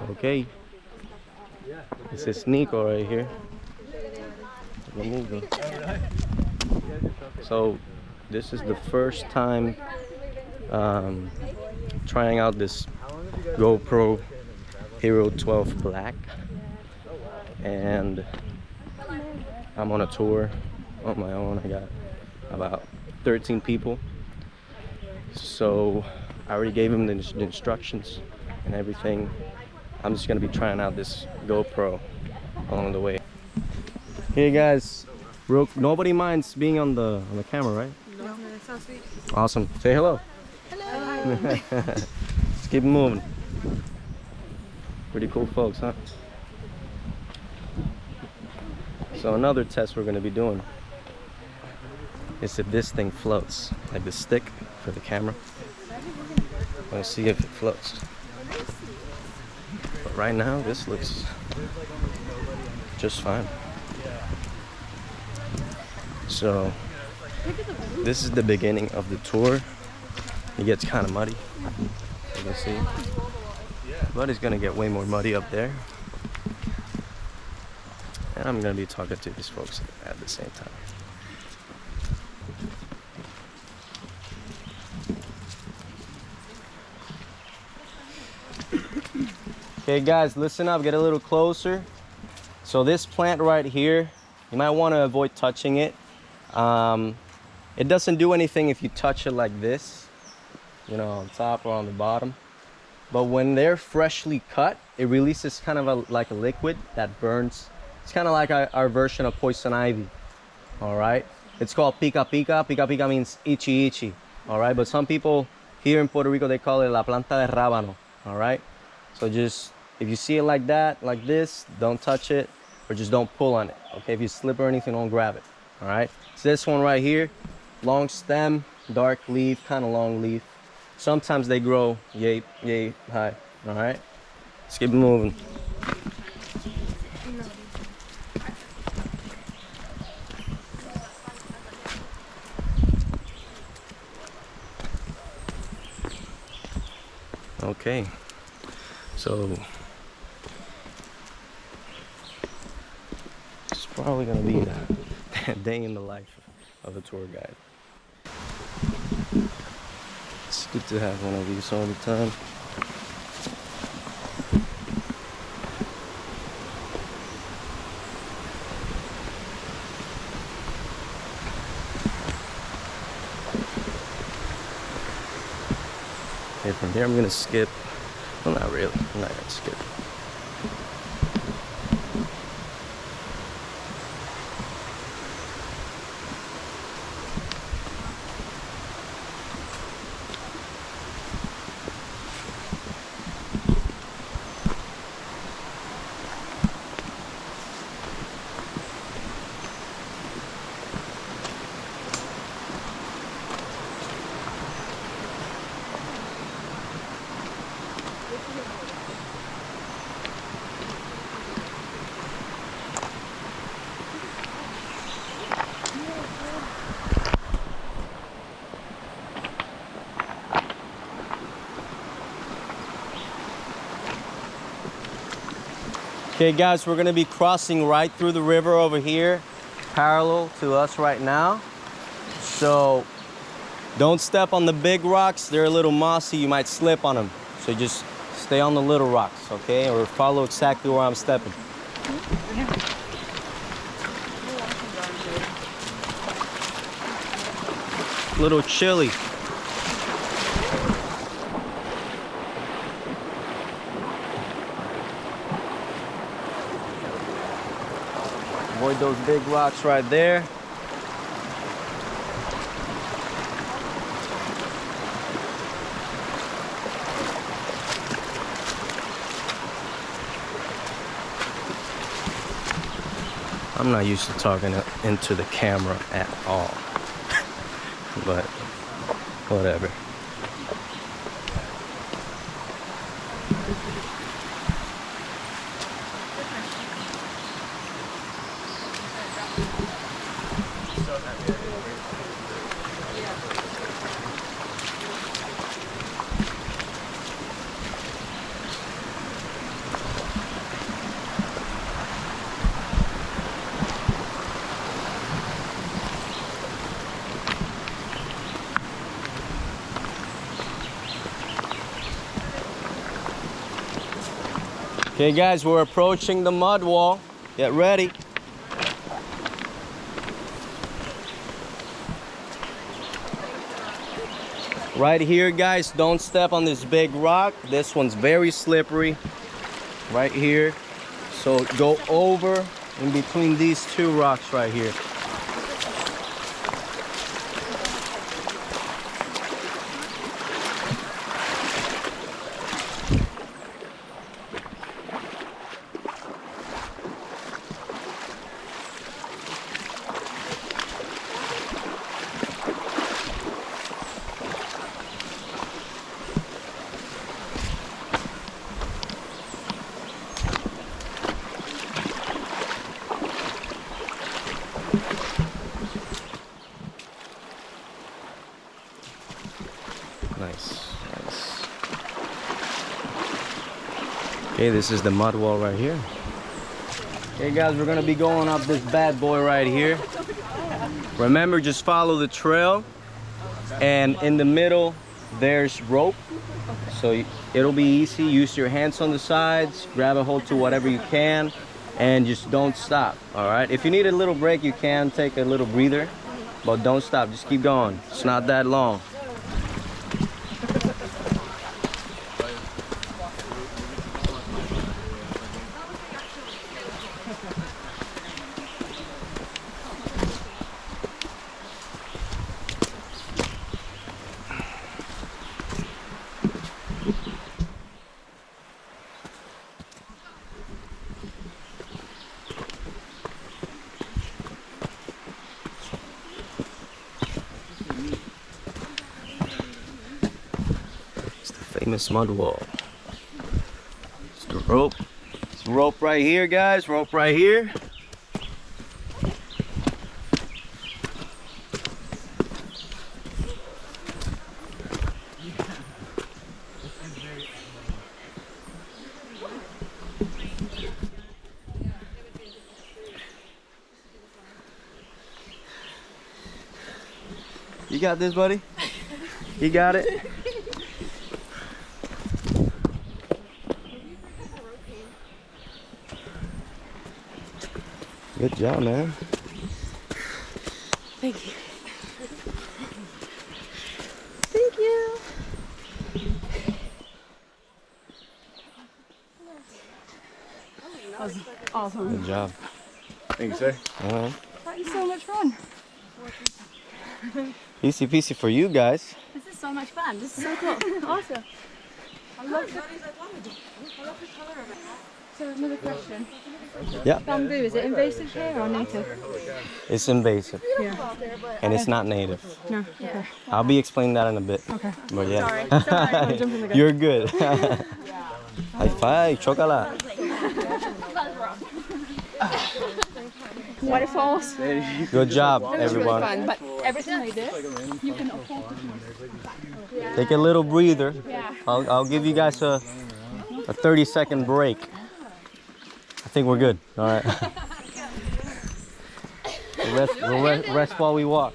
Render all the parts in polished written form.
Okay, this is Nico right here. Amigo. So this is the first time trying out this GoPro Hero 12 Black, and I'm on a tour on my own. I got about 13 people, so I already gave them the instructions and everything. I'm just gonna be trying out this GoPro along the way. Hey guys, nobody minds being on the camera, right? No, that sounds sweet. Awesome. Say hello. Hello. Let's keep moving. Pretty cool folks, huh? So another test we're gonna be doing is if this thing floats, like the stick for the camera. Let's see if it floats. But right now, this looks just fine. So this is the beginning of the tour. It gets kind of muddy, you can see, but it's gonna get way more muddy up there. And I'm gonna be talking to these folks at the same time. Okay guys, listen up, get a little closer. So this plant right here, you might want to avoid touching it. It doesn't do anything if you touch it like this, you know, on top or on the bottom. But when they're freshly cut, it releases kind of like a liquid that burns. It's kind of like our version of poison ivy. All right, it's called pica pica. Pica pica means itchy itchy. All right, but some people here in Puerto Rico, they call it la planta de rábano. All right, so just if you see it like that, like this, don't touch it, or just don't pull on it. Okay, if you slip or anything, don't grab it. All right, so this one right here, long stem, dark leaf, kind of long leaf. Sometimes they grow yay high. All right, let's keep moving. Okay, so it's probably gonna be a day in the life of a tour guide. It's good to have one of these all the time. Okay, from here I'm gonna skip. Well, not really. I'm not gonna skip. Okay guys, we're gonna be crossing right through the river over here, parallel to us right now. So don't step on the big rocks. They're a little mossy, you might slip on them. So just stay on the little rocks, okay? Or follow exactly where I'm stepping. A little chilly. Avoid those big rocks right there. I'm not used to talking into the camera at all, but whatever. Okay guys, we're approaching the mud wall. Get ready. Right here guys, don't step on this big rock. This one's very slippery. Right here. So go over in between these two rocks right here. Nice. Okay, this is the mud wall right here. Okay guys, we're gonna be going up this bad boy right here. Remember, just follow the trail, and in the middle there's rope, so it'll be easy. Use your hands on the sides, grab a hold to whatever you can, and just don't stop. All right, if you need a little break, you can take a little breather, but don't stop, just keep going. It's not that long. Famous mud wall. It's the rope. It's rope right here, guys. Rope right here. You got this, buddy? You got it? Good job, man. Thank you. Thank you. That was awesome. Good job. Thank you, sir. That was so much fun. Easy peasy for you guys. This is so much fun. This is so cool. Awesome. I love the color of it. So another question. Yeah. Bamboo, is it invasive here or native? It's invasive. Yeah. And it's not native. No. Okay. I'll be explaining that in a bit. Okay. But yeah. Sorry. Jumping the gun. You're good. High five, chocolate. Waterfalls. Good job, Really everyone. fun, but everything they did, you can afford to. Take a little breather. Yeah. I'll give you guys a 30-second break. I think we're good. All right. We'll rest while we walk.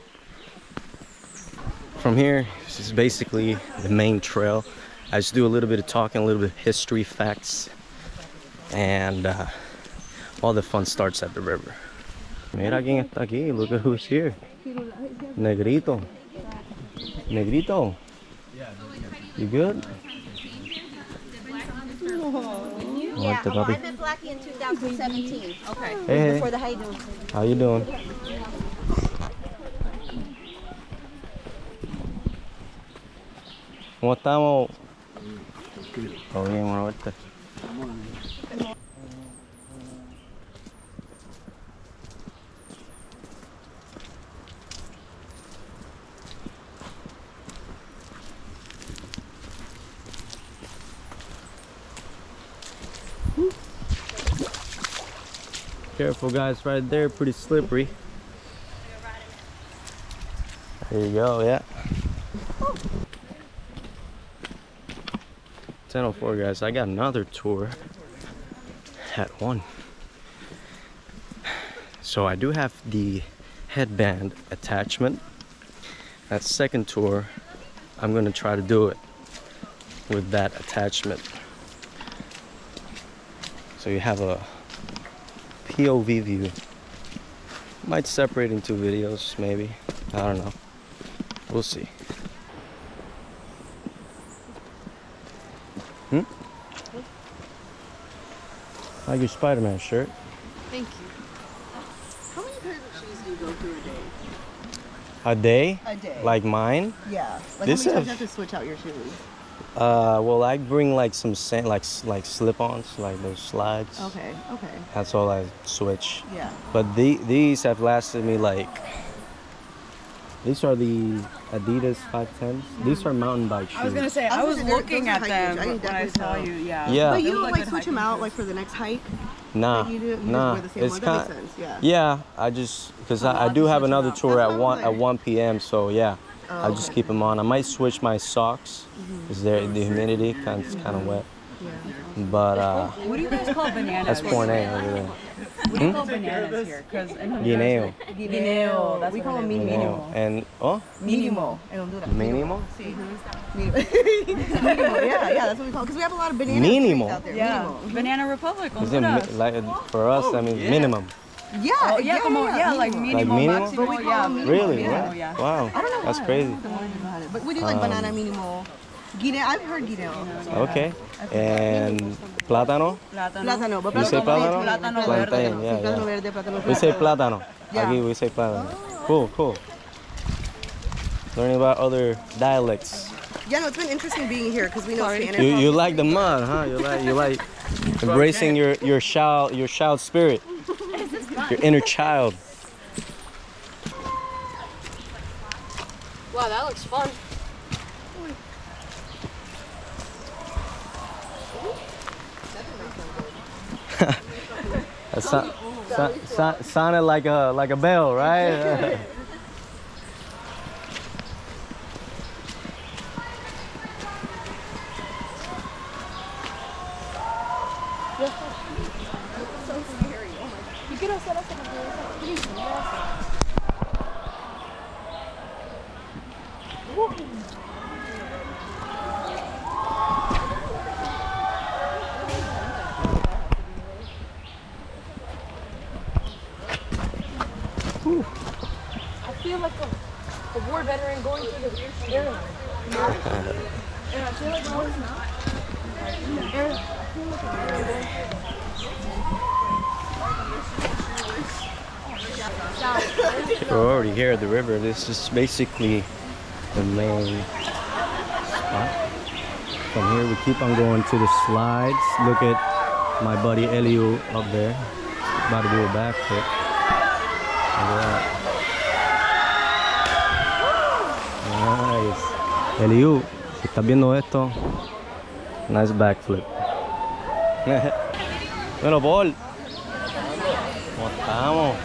From here, this is basically the main trail. I just do a little bit of talking, a little bit of history, facts, and all the fun starts at the river. Mira quién está aquí. Look at who's here. Negrito. Negrito. You good? Yeah, What the puppy? I met Blackie in 2017. Okay. Hey, Before the How You Doing? how you doing? ¿Cómo estamos? Todo bien, buena vuelta. Careful guys, right there, pretty slippery. There you go, yeah. 10:04 guys, I got another tour at 1. So I do have the headband attachment. That second tour, I'm gonna try to do it with that attachment. So you have a POV view. Might separate into videos, maybe. I don't know. We'll see. Like your Spider-Man shirt. Thank you. How many pairs of shoes do you go through A day? a day? Like mine? Yeah. Like This how many times is- do you have to switch out your shoes? Well, I bring like some sand, like slip-ons, like those slides. Okay. That's all I switch. Yeah. But these have lasted me like. These are the Adidas 510s. These are mountain bike shoes. I was gonna say, I I was was gonna- looking those at are them hiking. I can when I definitely saw tell. you. Yeah. Yeah. But They you look don't like good switch them hiking out shoes. like for the next hike? Nah, Like you do, you nah. just wear the same It's one? That kind. makes sense. Yeah. Yeah, I just because I do just have switch 'em another out. tour That's at what I'm 1 p.m. So yeah, I just okay. keep them on. I might switch my socks because the humidity kind of wet. But What do you guys call bananas? that's point A over there. What do you call bananas here? Because in Honduras, Guineo. Guineo. That's We what call it them is. mínimo. Guineo. And oh, Mínimo. En Honduras. mínimo. Mínimo. Yeah, that's what we call it. Because we have a lot of banana Mínimo? trees out there. Yeah, Mínimo. Banana Republic. Is it Honduras. like for us? I mean minimum. Yeah, Oh, yeah, como, yeah, like mínimo. mínimo, mínimo? máximo, But we call yeah. them mínimo, Really? yeah. Yeah. Wow, that's crazy. But we do like banana mínimo. Guineo, I've heard guineo. Okay. And plátano? Plátano, but You say plátano? Plátano Plantain, verde. yeah, Plátano yeah. verde, plátano We say verde. plátano. Yeah. Aquí we say plátano. Cool. Learning about other dialects. Yeah, no, it's been interesting being here because we know Spanish. You like the mud, huh? You like embracing your child spirit, your inner child. Wow, that looks fun. That sounded like a bell, right? You quiero hacer eso porque I feel like a war veteran going through the airline. And I feel like We're already here at the river. This is basically the main spot. From here we keep on going to the slides. Look at my buddy Eliu up there. About to do a backflip. Look at that. Nice. Eliu, si estás viendo esto, nice backflip. Bueno, Paul. ¿Cómo estamos?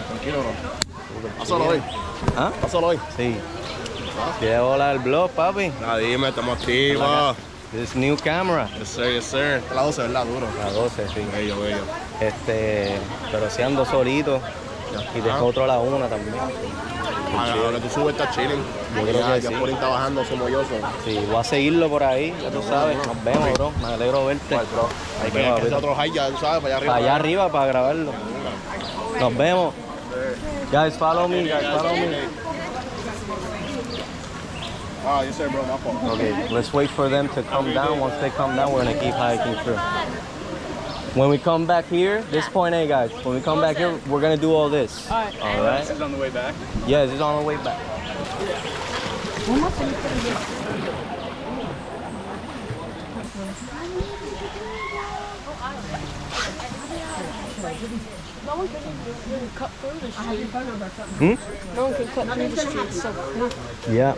Tranquilo, bro. Pásalo hoy. ¿Ah? Pásalo hoy. Sí. Llevo la del blog, papi. Dime, estamos activos. This new camera. Yes, sir, yes, sir. La 12, ¿verdad? Duro. La 12, sí. Bello. Pero si ando solito. Y dejo otro a la 1 también. Ahora tú subes, estás chilling. Yo creo que ya sí. Poli está bajando su molloso. Sí, voy a seguirlo por ahí, ya tú sabes. Nos vemos, bro. Me alegro verte. Bro. Hay Nos que vemos, hacer papito. otro hike, ya tú sabes, para allá arriba. Para allá arriba para grabarlo. Nos vemos. Guys, follow me. Ah, yes, sir, bro. My fault. Okay, let's wait for them to come down. Once they come down, we're gonna keep hiking through. When we come back here, this point A, guys. When we come back here, we're gonna do all this. All right. This is on the way back. Yeah, this is on the way back. no one can really cut through the street. No one can cut through the street, so Yeah.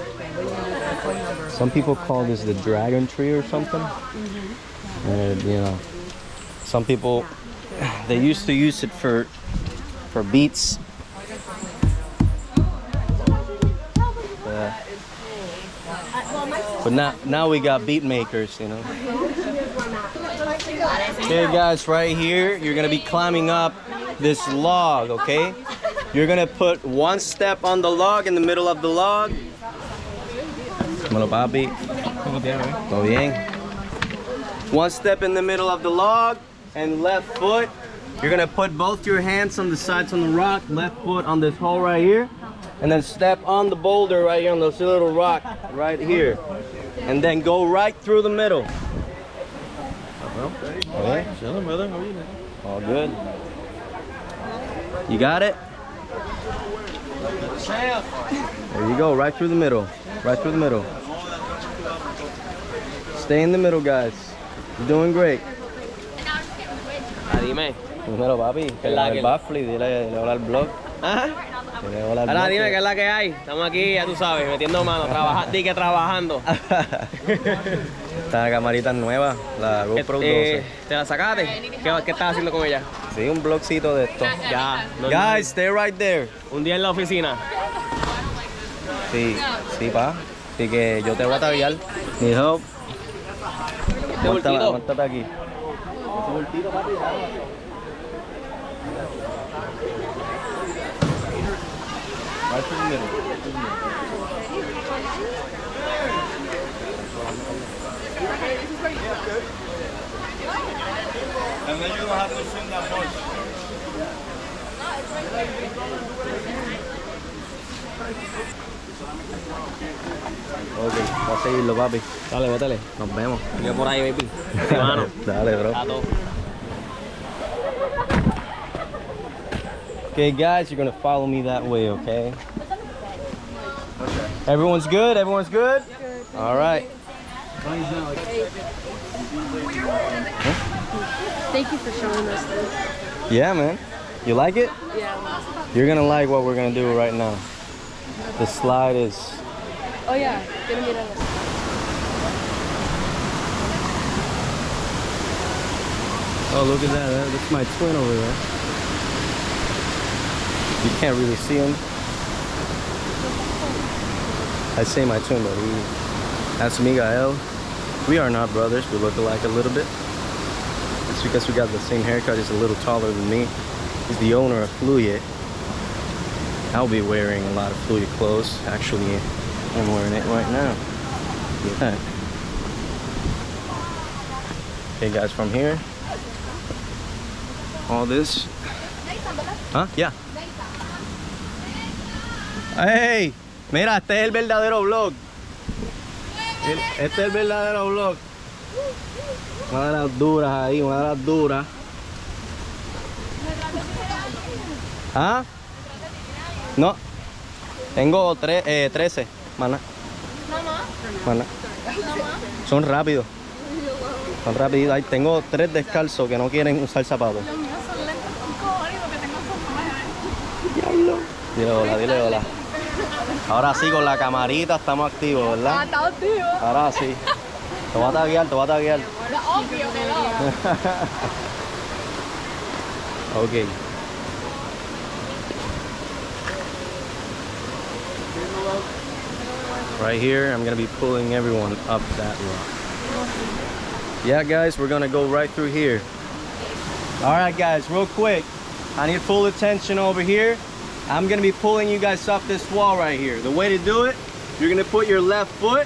Some people call this the dragon tree or something. And, you know, some people they used to use it for beats. But now we got beat makers, you know. Okay, guys, right here, you're gonna be climbing up this log, okay? You're gonna put one step on the log, in the middle of the log. Dímelo, papi. ¿Todo bien? One step in the middle of the log, and left foot. You're gonna put both your hands on the sides on the rock, left foot on this hole right here, and then step on the boulder right here on this little rock right here. And then go right through the middle. Okay. All good. You got it? There you go, right through the middle. Right through the middle. Stay in the middle, guys. You're doing great. Dime. Dímelo, papi. Que la el que- baffle, dile hola al blog. Ajá. Dile hola al Ahora blog. dime qué es la que hay. Estamos aquí, ya tú sabes, metiendo mano, trabajando. Esta camarita nueva, la GoPro 12. ¿Te la sacaste? ¿Qué estás haciendo con ella? Sí, un blogcito de esto. Ya. Guys, stay right there. Un día en la oficina. Sí, sí, pa. Así que yo te voy a taguear. Need help. Este bultito. Aguántate aquí. Right through the middle. And then you don't have to swim that much. Ok, voy a seguirlo, papi. Dale, métele. Nos vemos. Sigue por ahí, baby. Sí, mano. Dale, bro. Está todo. Okay, guys, you're gonna follow me that way, okay? Everyone's good? Everyone's good? All right. Thank you for showing us this. Yeah, man. You like it? Yeah. You're gonna like what we're gonna do right now. The slide is... Oh yeah. Gonna meet us. Oh, look at that. That's my twin over there. You can't really see him. I say my twin, but that's Miguel. We are not brothers. We look alike a little bit. It's because we got the same haircut. He's a little taller than me. He's the owner of Fluye. I'll be wearing a lot of Fluye clothes. Actually, I'm wearing it right now. Yeah. Okay, guys, from here, all this. Huh? Yeah. Hey, mira, este es el verdadero vlog. Este es el verdadero vlog. Una de las duras ahí, una de las duras. ¿Ah? No. Tengo 13, mana. Mana. Son rápidos. Son rapiditos. Ahí tengo 3 descalzos que no quieren usar zapatos. Diablo. Dile hola, dile hola. Ahora sí, con la camarita estamos activos, ¿verdad? Está activo. Ahora sí. Te voy a taguear, te voy a taguear. Obvio que no. Ok. Right here, I'm gonna be pulling everyone up that rock. Yeah, guys, we're gonna go right through here. All right, guys, real quick. I need full attention over here. I'm gonna be pulling you guys up this wall right here. The way to do it, you're gonna put your left foot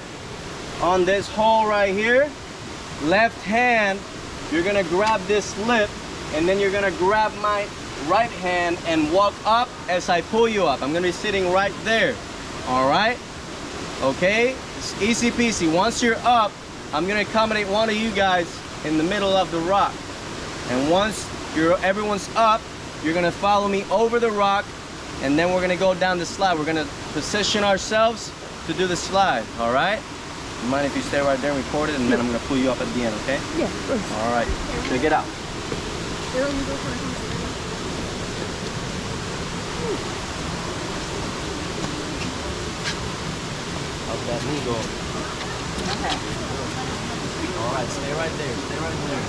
on this hole right here. Left hand, you're gonna grab this lip, and then you're gonna grab my right hand and walk up as I pull you up. I'm gonna be sitting right there. All right? Okay? It's easy peasy. Once you're up, I'm gonna accommodate one of you guys in the middle of the rock. And once everyone's up, you're gonna follow me over the rock, and then we're gonna go down the slide. We're gonna position ourselves to do the slide, all right? You mind if you stay right there and record it, and then I'm gonna pull you up at the end, okay? Yeah. All right, check it out. How's that knee go? Okay. All right, stay right there, stay right there.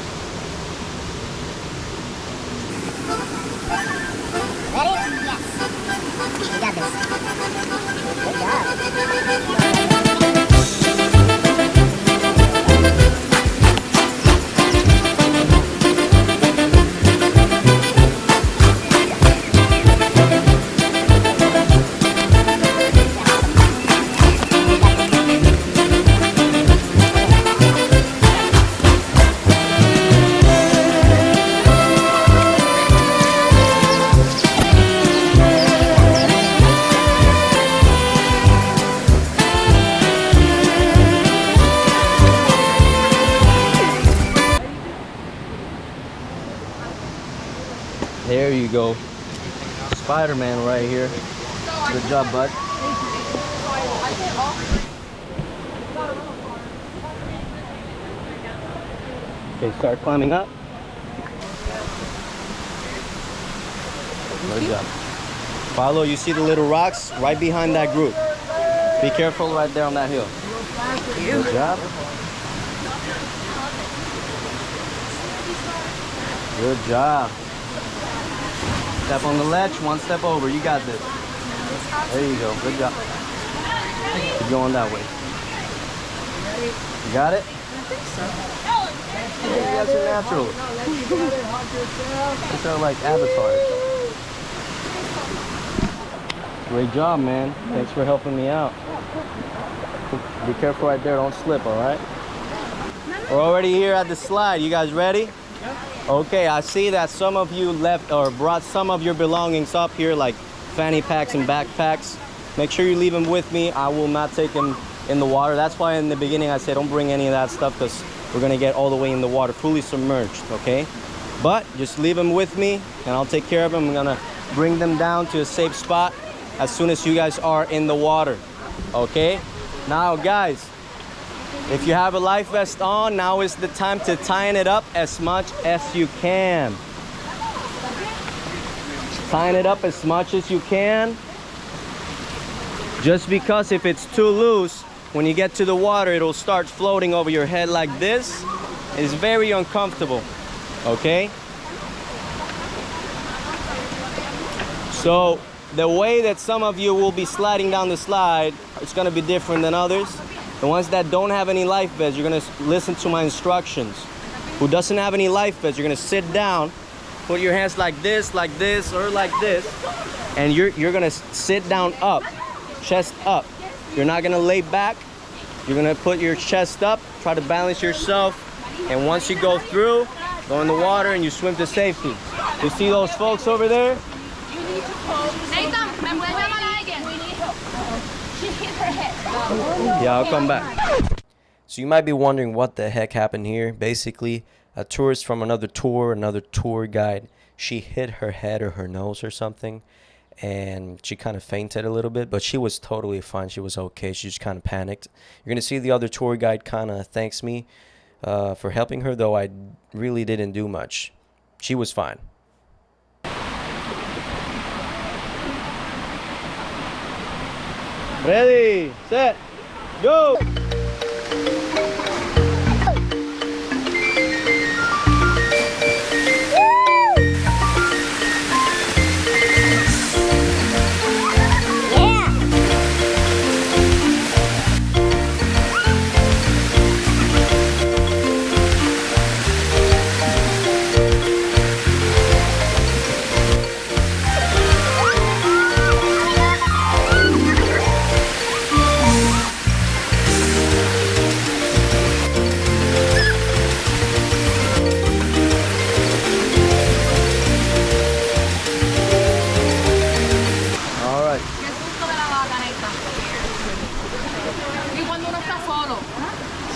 Ready? Yes. We got this. Good job. There you go. Spider-Man right here. Good job, bud. Okay, start climbing up. Good job. Follow, you see the little rocks right behind that group. Be careful right there on that hill. Good job. Good job. Step on the ledge, one step over. You got this. There you go. Good job. Keep going that way. You got it? Yeah, you guys are natural. These are like avatars. Great job, man. Thanks for helping me out. Be careful right there. Don't slip, all right? We're already here at the slide. You guys ready? Okay, I see that some of you left or brought some of your belongings up here, like fanny packs and backpacks. Make sure you leave them with me. I will not take them in the water. That's why in the beginning I said don't bring any of that stuff, because we're gonna get all the way in the water, fully submerged, okay? But just leave them with me and I'll take care of them. I'm gonna bring them down to a safe spot as soon as you guys are in the water, okay? Now guys, if you have a life vest on, now is the time to tighten it up as much as you can. Tighten it up as much as you can. Just because if it's too loose, when you get to the water, it'll start floating over your head like this. It's very uncomfortable, okay? So the way that some of you will be sliding down the slide, it's gonna be different than others. The ones that don't have any life vests, you're gonna listen to my instructions. Who doesn't have any life vests, you're gonna sit down, put your hands like this, or like this, and you're gonna sit down up, chest up. You're not gonna lay back. You're gonna put your chest up, try to balance yourself, and once you go through, go in the water and you swim to safety. You see those folks over there? Yeah, I'll come back. So you might be wondering what the heck happened here. Basically, a tourist from another tour guide, she hit her head or her nose or something, and she kind of fainted a little bit, but she was totally fine. She was okay. She just kind of panicked. You're gonna see the other tour guide kind of thanks me for helping her, though I really didn't do much. She was fine. Ready, set, go!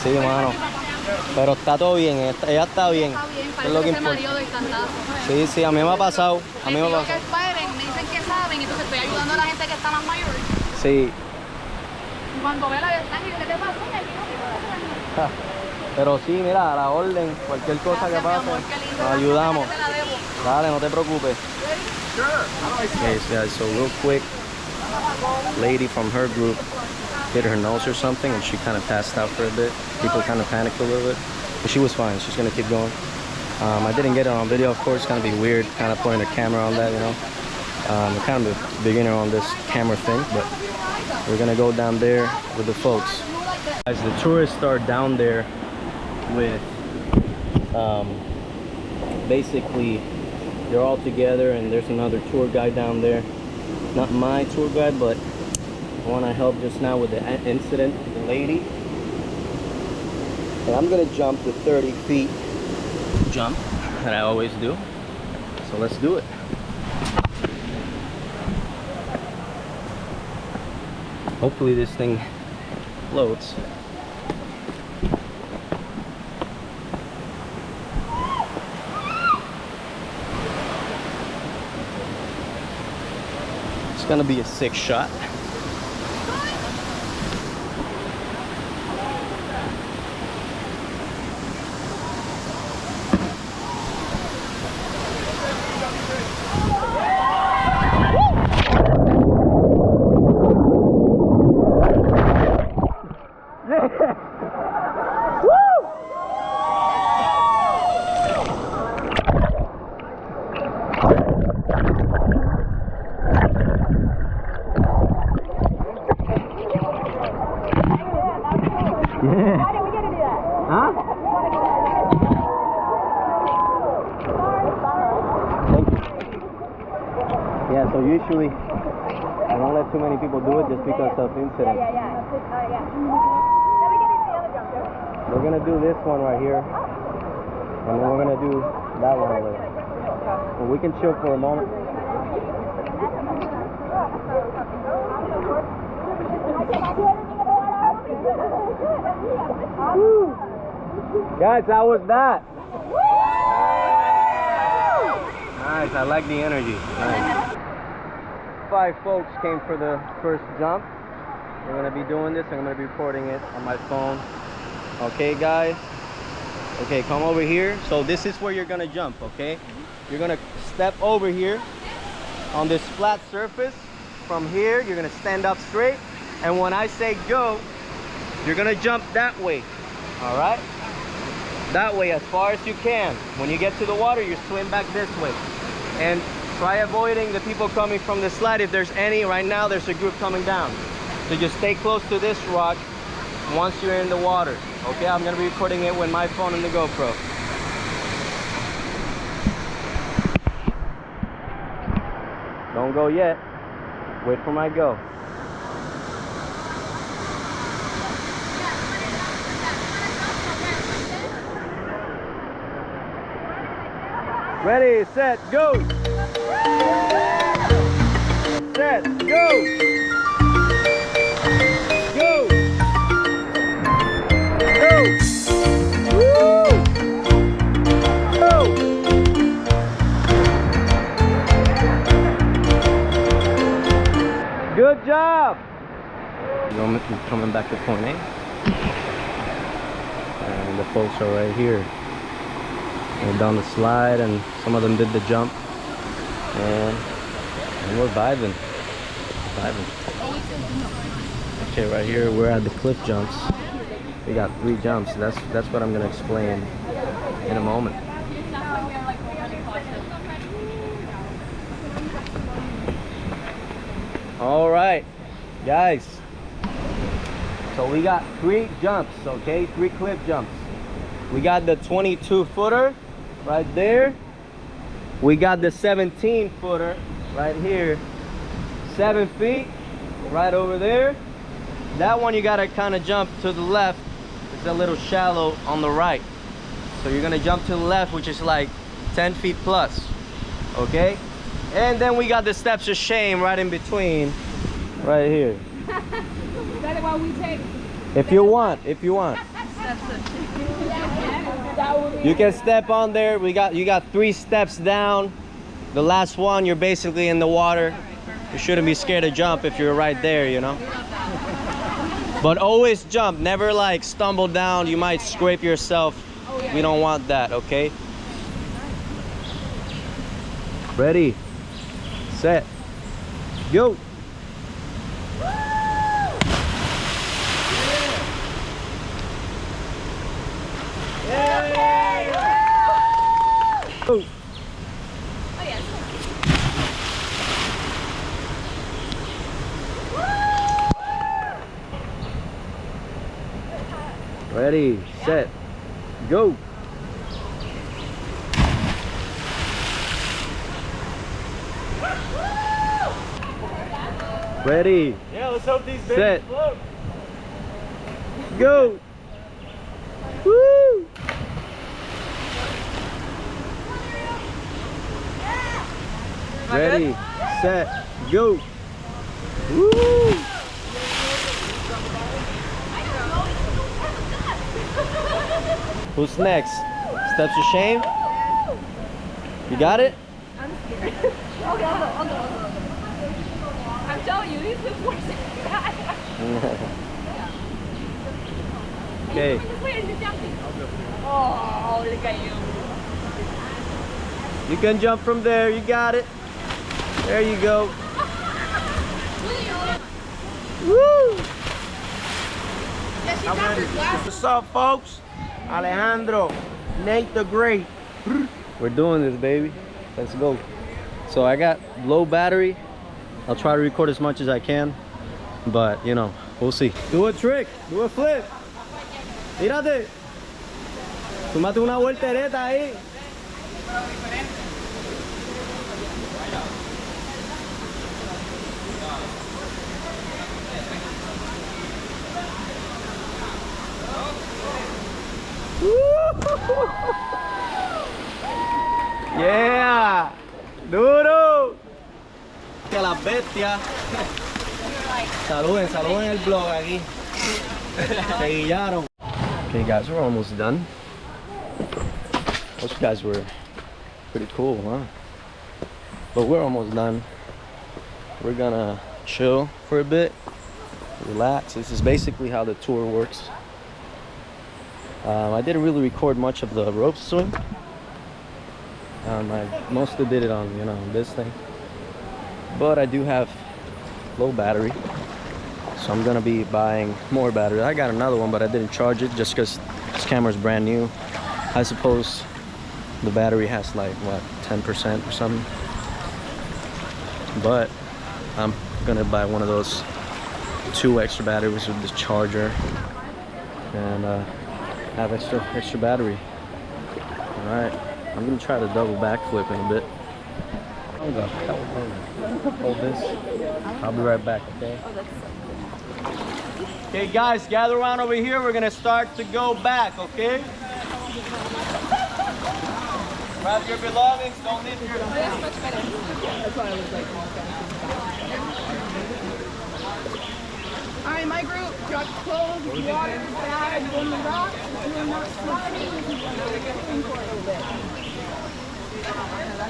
Sí, mano. Pero está todo bien, ella está bien. Es lo que importa. Sí, sí, a mí me ha pasado. A mí me ha pasado. Que esperen, me dicen que saben, entonces estoy ayudando a la gente que está más mayor. Sí. Y cuando ve la ventana, ¿qué te pasó? Pero sí, mira, a la orden, cualquier cosa que pase, nos ayudamos. Dale, no te preocupes. Okay, so real quick, lady from her group hit her nose or something and she kind of passed out for a bit. People kind of panicked a little bit, but she was fine. She's gonna keep going. I didn't get it on video, of course. It's gonna be weird kind of putting a camera on that, you know. I'm kind of a beginner on this camera thing, but we're gonna go down there with the folks. Guys, the tourists are down there with basically they're all together, and there's another tour guide down there. Not my tour guide, but I want to help just now with the incident, the lady. And I'm gonna jump the 30 feet jump that I always do. So let's do it. Hopefully this thing floats. gonna be a sick shot. Yeah, so usually I don't let too many people do it just because of incidents. We're gonna do this one right here, and then we're gonna do that one over there. So we can chill for a moment. Woo. Guys, how was that? Nice, I like the energy. Nice. 5 folks came for the first jump. We're gonna be doing this. I'm gonna be recording it on my phone. Okay, guys. Okay, come over here. So this is where you're gonna jump. Okay, you're gonna step over here on this flat surface. From here, you're gonna stand up straight, and when I say go, you're gonna jump that way. All right, that way as far as you can. When you get to the water, you swim back this way, and try avoiding the people coming from the slide. If there's any, right now there's a group coming down. So just stay close to this rock once you're in the water. Okay, I'm gonna be recording it with my phone and the GoPro. Don't go yet. Wait for my go. Ready, set, go! Set, go! Go! Go! Woo! Go! Good job! We're coming back to point A. And the folks are right here. They're down the slide, and some of them did the jump, and we're vibing. Okay, right here we're at the cliff jumps. We got 3 jumps. That's what I'm gonna explain in a moment. All right, guys. So we got 3 jumps. Okay, 3 cliff jumps. We got the 22-footer. Right there. We got the 17-footer right here. 7 feet right over there. That one you gotta kind of jump to the left. It's a little shallow on the right. So you're gonna jump to the left, which is like 10 feet plus. Okay? And then we got the steps of shame right in between. Right here. That's what we take. If you want. You can step on there. You got 3 steps down. The last one, you're basically in the water. You shouldn't be scared to jump if you're right there, you know. But always jump. Never like stumble down. You might scrape yourself. We don't want that, okay? Ready, set, go. Go. Ready, set, go. Ready. Yeah, let's hope these babies Set. float. Go. Woo. Ready, set, go. Woo. Who's next? Steps of shame? You got it? I'm scared. I'll go. show you. He's the worst. Okay. Oh, look at you. You can jump from there. You got it. There you go. Woo! What's up, folks? Alejandro, Nate the Great. We're doing this, baby. Let's go. So I got low battery. I'll try to record as much as I can, but you know, we'll see. Do a trick. Do a flip. Tírate. Tómate una voltereta ahí. Yeah, duro. Que las bestias. Saluden, saluden el blog aquí. Se guillaron. Okay, guys, we're almost done. Those guys were pretty cool, huh? But we're almost done. We're gonna chill for a bit, relax. This is basically how the tour works. I didn't really record much of the rope swing. I mostly did it on, you know, this thing. But I do have low battery, so I'm gonna be buying more battery. I got another one, but I didn't charge it just because this camera's brand new. I suppose the battery has like, what, 10% or something. But I'm gonna buy one of those 2 extra batteries with this charger and have extra battery. All right, I'm gonna try to double backflip in a bit. Hold this. I'll be right back, okay? Okay, guys, gather around over here. We're gonna start to go back, okay? Grab your belongings. Don't leave your. That's much better. That's why I was like. All right, my group, drop clothes, water, bag, on the rocks. We're not sliding. For a little bit.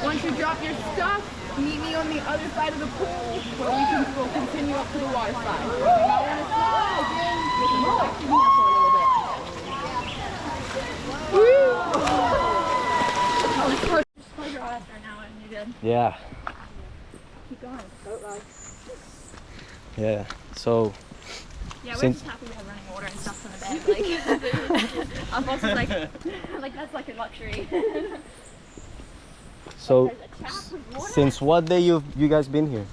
Once you drop your stuff, meet me on the other side of the pool, where we can go continue up to the water slide. If you don't want to slide again, you can go back in here for a little bit. Just close your eyes for an hour and you're good. Yeah. Keep going. Boat ride. Yeah. So. Yeah, we're just happy we have running water and stuff on the bed. Like, our boss is like that's like a luxury. So, since what day you guys been here?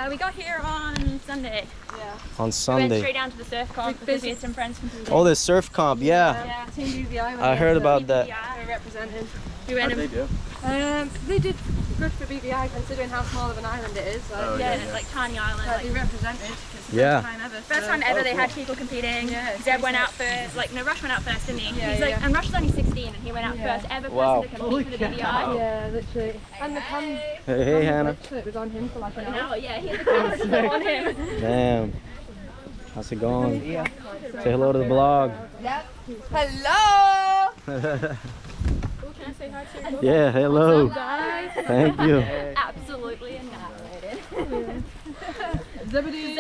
We got here on Sunday. Yeah. On We Sunday. went straight down to the surf comp because we had some friends from PBI. Oh, the surf comp, yeah. Yeah. Team BVI. I heard about that. They're represented. We went and They did good for BVI considering how small of an island it is. So yeah, it's like tiny island. they Like, represented. Yeah. first time ever they had people competing. Yeah, Zeb went out first. Like no, Rush went out first, didn't he? Yeah, He's like, yeah. and Rush is only 16, and he went out first ever Wow. person to compete for the BVI. Yeah, literally. And the camera. Hey, Hannah. It was on him for like an hour. Oh yeah, he had the camera still on him. Damn. How's it going? Say hello to the blog. Hello. Can I say hi to you? Yeah, hello. Guys. Thank you. Absolutely annihilated. Zebedee.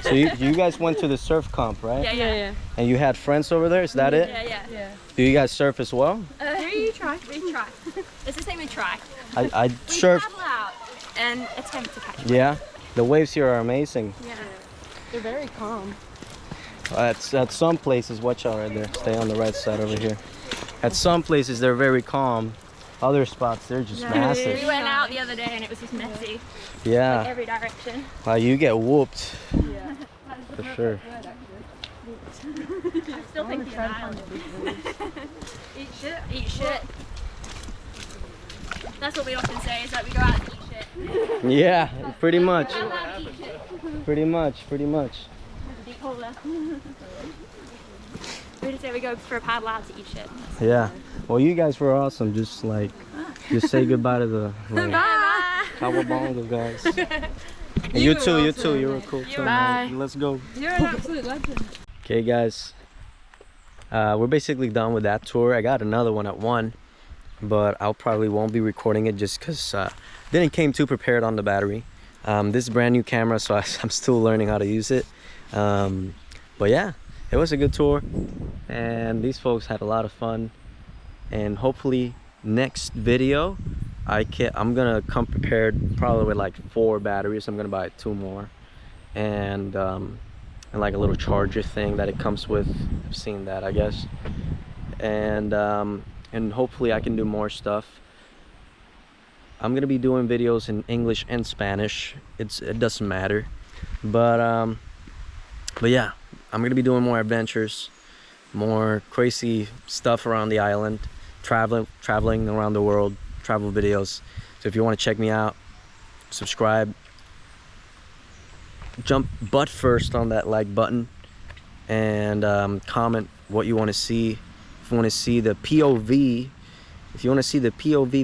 So you guys went to the surf comp, right? Yeah. And you had friends over there, is that it? Yeah. Do you guys surf as well? We try. It's the same we try. I We surf. paddle out and attempt to catch. Yeah. The waves here are amazing. Yeah. They're very calm. At some places, watch out right there. Stay on the right side over here. At some places they're very calm. Other spots they're just We massive. went out the other day and it was just messy. Yeah. Every direction. You get whooped. For sure. I still think the island. Eat shit. That's what we often say, is that we go out and eat shit. Yeah, pretty much. Go out and eat shit. Pretty much. There's a deep hole there. We just say we go for a paddle out to eat shit. Yeah. Well, you guys were awesome. Just say goodbye to the Bye. Cowabunga guys. And you too. You were cool too. Man. Let's go. You're an absolute legend. Okay, guys. We're basically done with that tour. I got another one at 1, but I'll probably won't be recording it just because didn't came too prepared on the battery. This is a brand new camera, so I'm still learning how to use it. But yeah, it was a good tour, and these folks had a lot of fun. And hopefully next video I'm gonna come prepared probably with like 4 batteries. I'm gonna buy 2 more, and like a little charger thing that it comes with. I've seen that, I guess. And hopefully I can do more stuff. I'm gonna be doing videos in English and Spanish. It doesn't matter, but yeah, I'm gonna be doing more adventures, more crazy stuff around the island, traveling around the world, travel videos. So if you want to check me out, subscribe, jump butt first on that like button, and comment what you want to see. If you want to see the POV,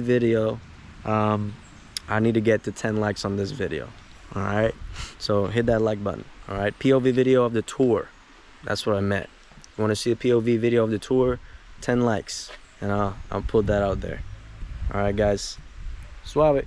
video, I need to get to 10 likes on this video. All right, so hit that like button. All right, POV video of the tour, that's what I meant. You want to see a POV video of the tour, 10 likes, and I'll put that out there. All right guys, suave.